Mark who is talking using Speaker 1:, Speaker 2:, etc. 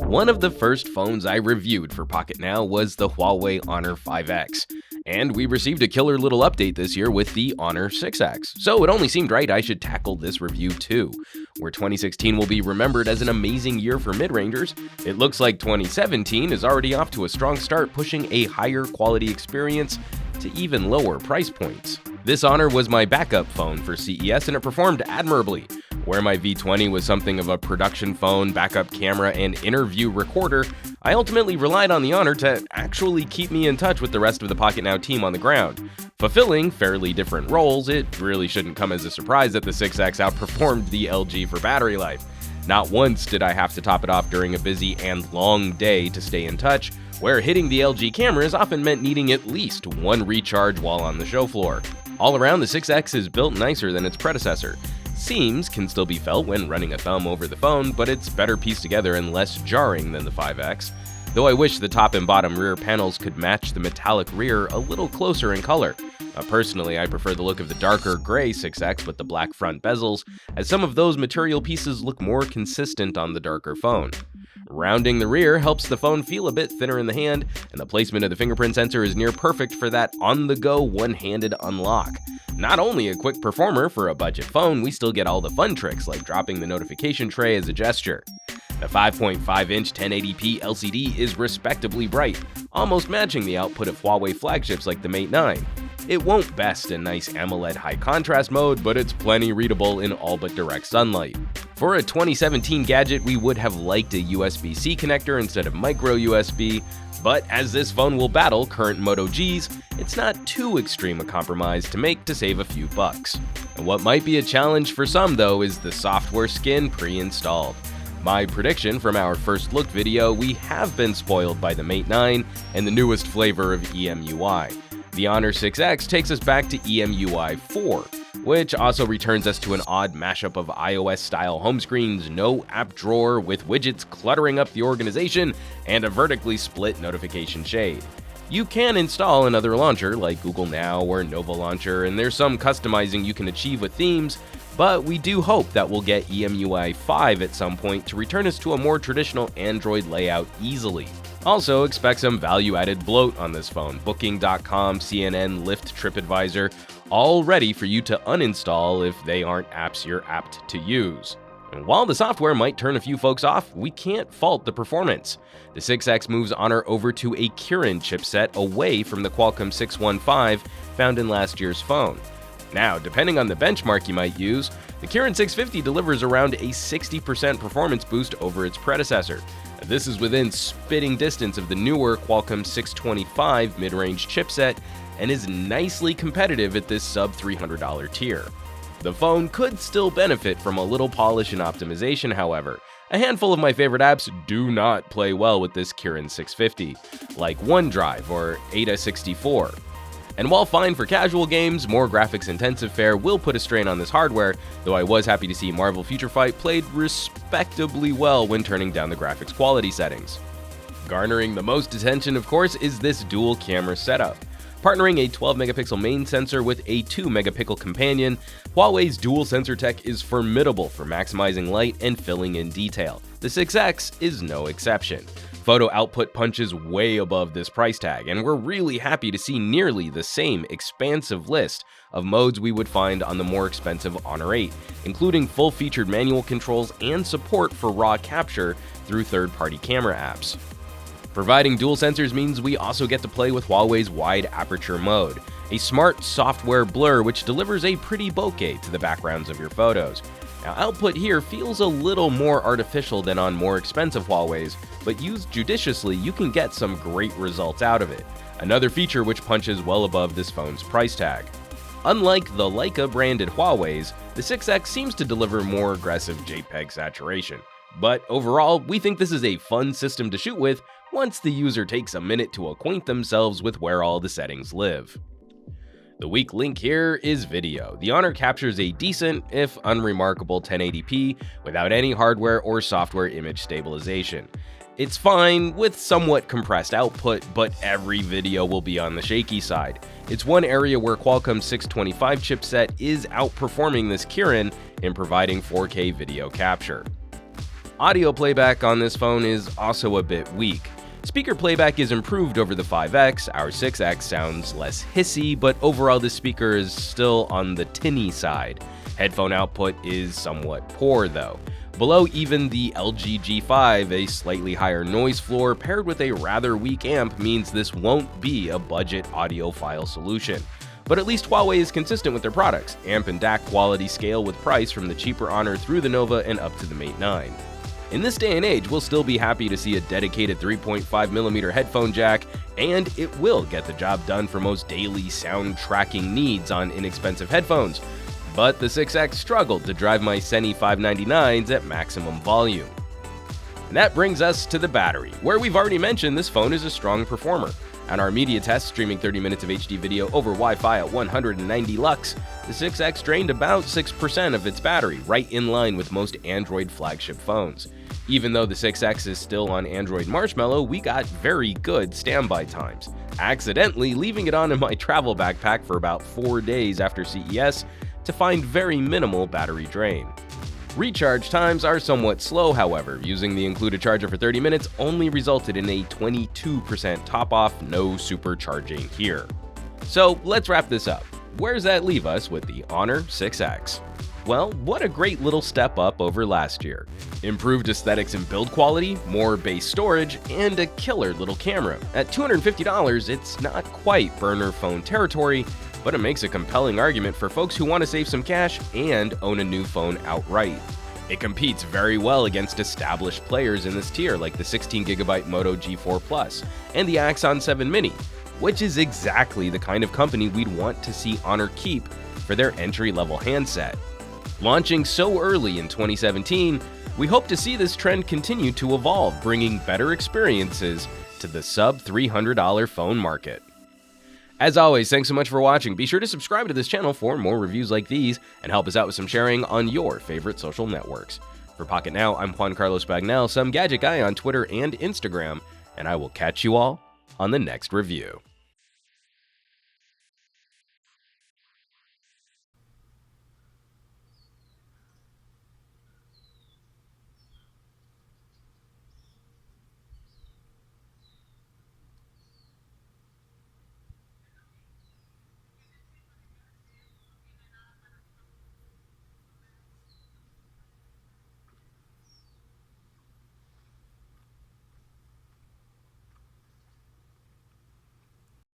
Speaker 1: One of the first phones I reviewed for Pocketnow was the Huawei Honor 5X, and we received a killer little update this year with the Honor 6X, so it only seemed right I should tackle this review too. Where 2016 will be remembered as an amazing year for mid-rangers, it looks like 2017 is already off to a strong start, pushing a higher quality experience to even lower price points. This Honor was my backup phone for CES and it performed admirably. Where my V20 was something of a production phone, backup camera, and interview recorder, I ultimately relied on the Honor to actually keep me in touch with the rest of the Pocketnow team on the ground. Fulfilling fairly different roles, it really shouldn't come as a surprise that the 6X outperformed the LG for battery life. Not once did I have to top it off during a busy and long day to stay in touch, where hitting the LG cameras often meant needing at least one recharge while on the show floor. All around, the 6X is built nicer than its predecessor. Seams can still be felt when running a thumb over the phone, but it's better pieced together and less jarring than the 5X, though I wish the top and bottom rear panels could match the metallic rear a little closer in color. Personally, I prefer the look of the darker gray 6X with the black front bezels, as some of those material pieces look more consistent on the darker phone. Rounding the rear helps the phone feel a bit thinner in the hand, and the placement of the fingerprint sensor is near perfect for that on-the-go one-handed unlock. Not only a quick performer for a budget phone, we still get all the fun tricks like dropping the notification tray as a gesture. The 5.5-inch 1080p LCD is respectably bright, almost matching the output of Huawei flagships like the Mate 9. It won't best in nice AMOLED high contrast mode, but it's plenty readable in all but direct sunlight. For a 2017 gadget, we would have liked a USB-C connector instead of micro USB, but as this phone will battle current Moto Gs, it's not too extreme a compromise to make to save a few bucks. And what might be a challenge for some though is the software skin pre-installed. My prediction from our first look video, we have been spoiled by the Mate 9 and the newest flavor of EMUI. The Honor 6X takes us back to EMUI 4, which also returns us to an odd mashup of iOS-style home screens, no app drawer with widgets cluttering up the organization, and a vertically split notification shade. You can install another launcher like Google Now or Nova Launcher, and there's some customizing you can achieve with themes, but we do hope that we'll get EMUI 5 at some point to return us to a more traditional Android layout easily. Also, expect some value-added bloat on this phone. Booking.com, CNN, Lyft, TripAdvisor, all ready for you to uninstall if they aren't apps you're apt to use. And while the software might turn a few folks off, we can't fault the performance. The 6X moves Honor over to a Kirin chipset away from the Qualcomm 615 found in last year's phone. Now, depending on the benchmark you might use, the Kirin 650 delivers around a 60% performance boost over its predecessor. This is within spitting distance of the newer Qualcomm 625 mid-range chipset and is nicely competitive at this sub-$300 tier. The phone could still benefit from a little polish and optimization, however. A handful of my favorite apps do not play well with this Kirin 650, like OneDrive or Ada64. And while fine for casual games, more graphics-intensive fare will put a strain on this hardware, though I was happy to see Marvel Future Fight played respectably well when turning down the graphics quality settings. Garnering the most attention, of course, is this dual camera setup. Partnering a 12-megapixel main sensor with a 2-megapixel companion, Huawei's dual sensor tech is formidable for maximizing light and filling in detail. The 6X is no exception. Photo output punches way above this price tag, and we're really happy to see nearly the same expansive list of modes we would find on the more expensive Honor 8, including full-featured manual controls and support for RAW capture through third-party camera apps. Providing dual sensors means we also get to play with Huawei's wide aperture mode, a smart software blur which delivers a pretty bokeh to the backgrounds of your photos. Now, output here feels a little more artificial than on more expensive Huawei's, but used judiciously, you can get some great results out of it. Another feature which punches well above this phone's price tag. Unlike the Leica-branded Huawei's, the 6X seems to deliver more aggressive Jpeg saturation. But overall, we think this is a fun system to shoot with once the user takes a minute to acquaint themselves with where all the settings live. The weak link here is video. The Honor captures a decent, if unremarkable 1080p without any hardware or software image stabilization. It's fine with somewhat compressed output, but every video will be on the shaky side. It's one area where Qualcomm's 625 chipset is outperforming this Kirin in providing 4K video capture. Audio playback on this phone is also a bit weak. Speaker playback is improved over the 5X, our 6X sounds less hissy, but overall the speaker is still on the tinny side. Headphone output is somewhat poor though. Below even the LG G5, a slightly higher noise floor paired with a rather weak amp means this won't be a budget audiophile solution. But at least Huawei is consistent with their products. Amp and DAC quality scale with price from the cheaper Honor through the Nova and up to the Mate 9. In this day and age, we'll still be happy to see a dedicated 3.5mm headphone jack, and it will get the job done for most daily sound tracking needs on inexpensive headphones. But the 6X struggled to drive my Seni 599s at maximum volume. And that brings us to the battery, where we've already mentioned this phone is a strong performer. On our media test, streaming 30 minutes of HD video over Wi-Fi at 190 lux, the 6X drained about 6% of its battery, right in line with most Android flagship phones. Even though the 6X is still on Android Marshmallow, we got very good standby times, accidentally leaving it on in my travel backpack for about 4 days after CES to find very minimal battery drain. Recharge times are somewhat slow, however. Using the included charger for 30 minutes only resulted in a 22% top-off, no supercharging here. So let's wrap this up. Where does that leave us with the Honor 6X? Well, what a great little step up over last year. Improved aesthetics and build quality, more base storage, and a killer little camera. At $250, it's not quite burner phone territory, but it makes a compelling argument for folks who want to save some cash and own a new phone outright. It competes very well against established players in this tier like the 16GB Moto G4 Plus and the Axon 7 Mini, which is exactly the kind of company we'd want to see Honor keep for their entry-level handset. Launching so early in 2017, we hope to see this trend continue to evolve, bringing better experiences to the sub-$300 phone market. As always, thanks so much for watching. Be sure to subscribe to this channel for more reviews like these and help us out with some sharing on your favorite social networks. For Pocketnow, I'm Juan Carlos Bagnell, some gadget guy on Twitter and Instagram, and I will catch you all on the next review.